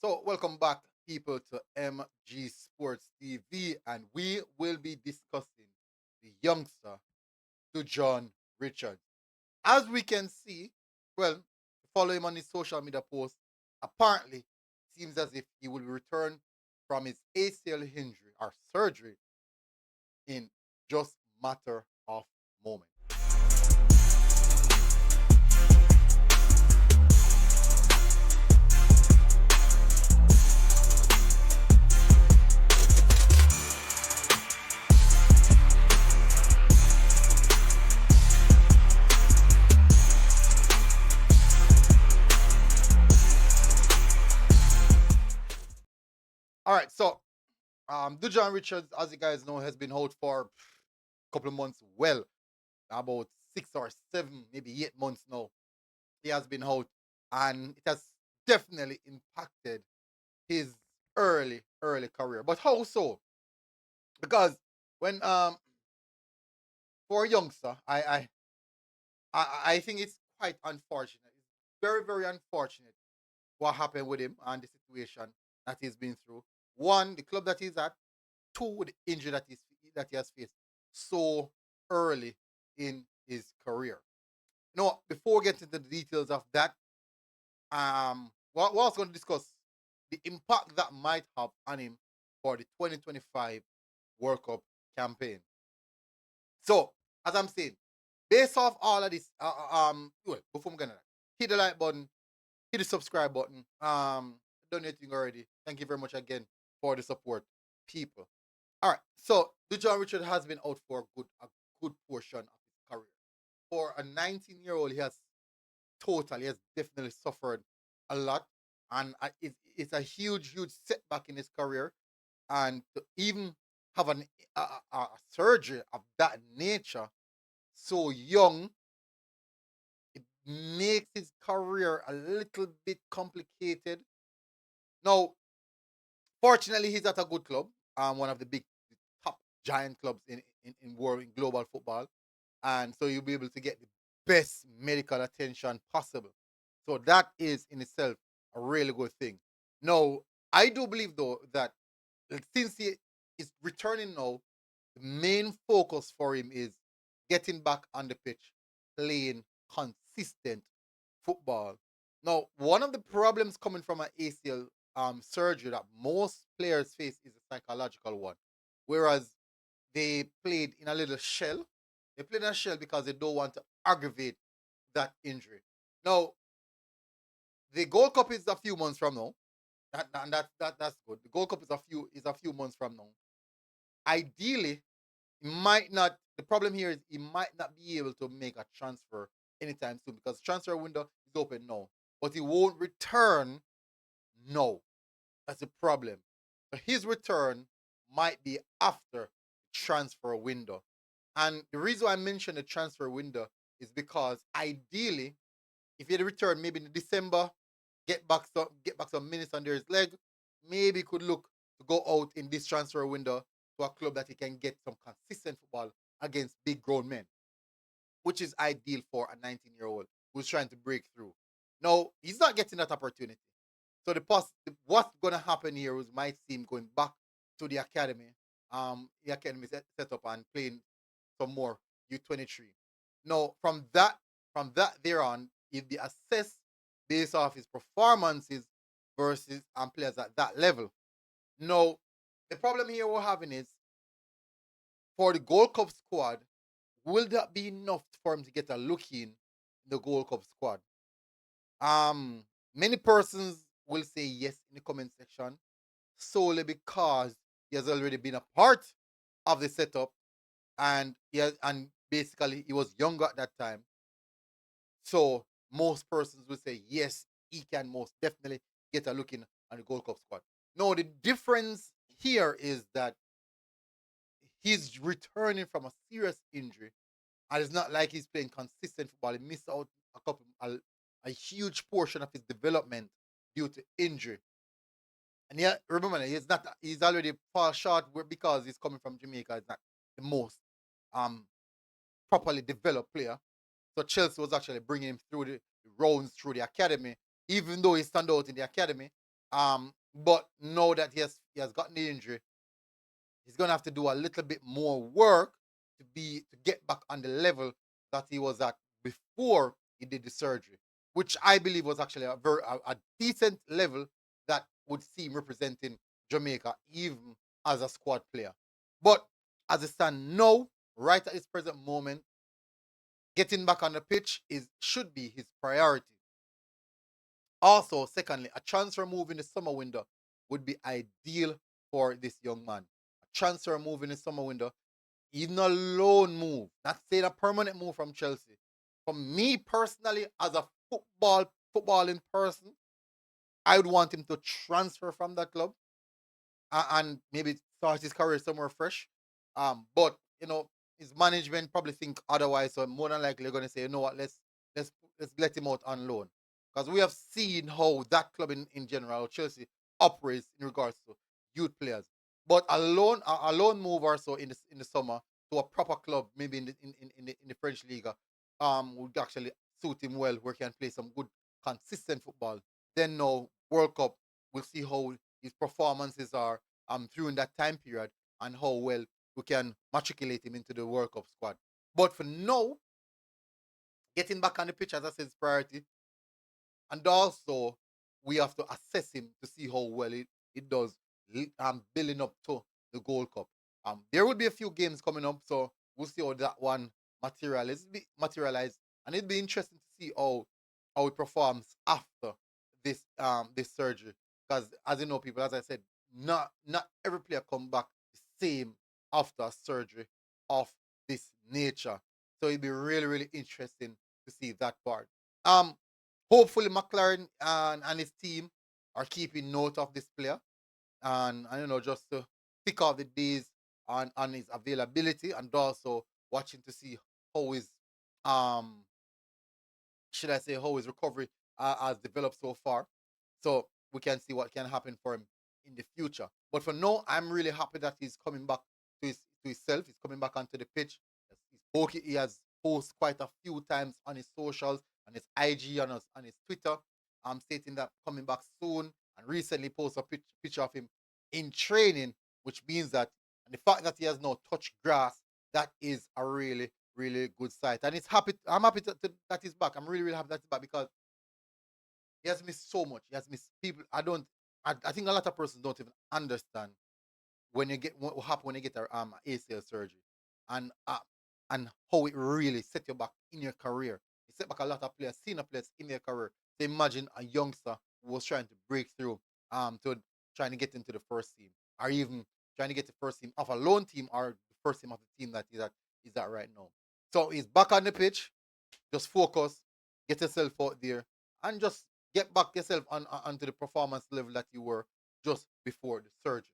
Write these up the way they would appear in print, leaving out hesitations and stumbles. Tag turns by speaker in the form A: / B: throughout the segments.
A: So, welcome back, people, to MG Sports TV, and we will be discussing the youngster, Dujuan Richards. As we can see, well, follow him on his social media posts. Apparently, seems as if he will return from his ACL injury or surgery in just matter of moments. All right, so Dujan Richards, as you guys know, has been out for a couple of months. Well, about 6 or 7, maybe 8 months now. He has been out, and it has definitely impacted his early career. But how so? Because when for a youngster, I think it's quite unfortunate. It's very unfortunate what happened with him and the situation that he's been through. One, the club that he's at. Two, the injury that he has faced so early in his career. No, before getting into the details of that, we're also going to discuss the impact that might have on him for the 2025 World Cup campaign. So, as I'm saying, based off all of this, well, before I'm gonna hit the like button, hit the subscribe button, donating already. Thank you very much again for the support, people. All right, so Dujon Richard has been out for a good portion of his career. For a 19-year-old, he has definitely suffered a lot, and it's a huge setback in his career. And to even have a surgery of that nature so young, it makes his career a little bit complicated. Now, fortunately, he's at a good club, one of the big top giant clubs in world in global football, and so you'll be able to get the best medical attention possible. So that is in itself a really good thing. Now, I do believe though that since he is returning now, the main focus for him is getting back on the pitch, playing consistent football. Now, one of the problems coming from an ACL surgery that most players face is a psychological one. Whereas they played in a little shell. They played in a shell because they don't want to aggravate that injury. Now, the Gold Cup is a few months from now. That's good. The Gold Cup is a few months from now. Ideally, he might not. The problem here is he might not be able to make a transfer anytime soon because transfer window is open now, but he won't return. No, that's the problem. So his return might be after the transfer window. And the reason why I mention the transfer window is because ideally, if he had returned maybe in December, get back some minutes under his leg, maybe he could look to go out in this transfer window to a club that he can get some consistent football against big grown men, which is ideal for a 19-year-old who's trying to break through. No, he's not getting that opportunity. So what's gonna happen here is might see him going back to the academy set up and playing some more U23. Now, from that there on, he'll be assessed based off his performances versus players at that level. Now, the problem here we're having is for the Gold Cup squad, will that be enough for him to get a look in the Gold Cup squad? Many persons will say yes in the comment section solely because he has already been a part of the setup and basically he was younger at that time. So most persons will say yes, he can most definitely get a look in on the Gold Cup squad. No, the difference here is that he's returning from a serious injury, and it's not like he's playing consistent football. He missed out a huge portion of his development due to injury. And yeah, remember, he's already far short because he's coming from Jamaica. He's not the most um properly developed player. So Chelsea was actually bringing him through the rounds through the academy, even though he stand out in the academy. But now that he has gotten the injury, he's gonna have to do a little bit more work to get back on the level that he was at before he did the surgery, which I believe was actually a decent level that would see him representing Jamaica even as a squad player. But as it stands now, right at this present moment, getting back on the pitch is should be his priority. Also, secondly, a transfer move in the summer window would be ideal for this young man. A transfer move in the summer window, even a loan move, not saying a permanent move from Chelsea. For me personally, as a footballing person, I would want him to transfer from that club and maybe start his career somewhere fresh. But his management probably think otherwise, so more than likely they're going to say, you know what, let's let's let him out on loan because we have seen how that club in general, Chelsea, operates in regards to youth players. But a loan move or so in the summer to a proper club, maybe in the French League, would actually suit him well, where he can play some good consistent football. Then no World Cup, we'll see how his performances are during that time period and how well we can matriculate him into the World Cup squad. But for now, getting back on the pitch, as I said, is priority. And also, we have to assess him to see how well it does building up to the Gold Cup. There will be a few games coming up, so we'll see how that one materialize. And it'll be interesting to see how it performs after this surgery. Because as you know, people, as I said, not every player come back the same after surgery of this nature. So it'll be really, really interesting to see that part. Um, Hopefully McLaren and his team are keeping note of this player and just to pick off the days on his availability and also watching to see how his um should I say, how his recovery has developed so far. So we can see what can happen for him in the future. But for now, I'm really happy that he's coming back to himself. He's coming back onto the pitch. He has posted quite a few times on his socials, on his IG, on his Twitter, stating that coming back soon. And recently posted a picture of him in training, which means that, and the fact that he has now touched grass, that is a really, really good sight. And I'm happy that he's back. I'm really, really happy that he's back because he has missed so much. He has missed people. I think a lot of persons don't even understand when you get what happen when you get a ACL surgery, and how it really set you back in your career. It set back a lot of players, senior players in their career. So imagine a youngster who was trying to break through, to trying to get into the first team, or even trying to get the first team of a loan team or the first team of the team that is at right now. So he's back on the pitch. Just focus, get yourself out there, and just get back yourself onto the performance level that you were just before the surgery.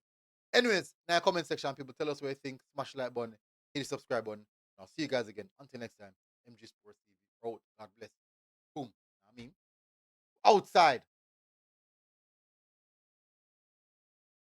A: Anyways, in the comment section, people tell us what you think. Smash the like button, hit the subscribe button. I'll see you guys again. Until next time, MG Sports TV. Out. God bless. Boom. I mean, outside.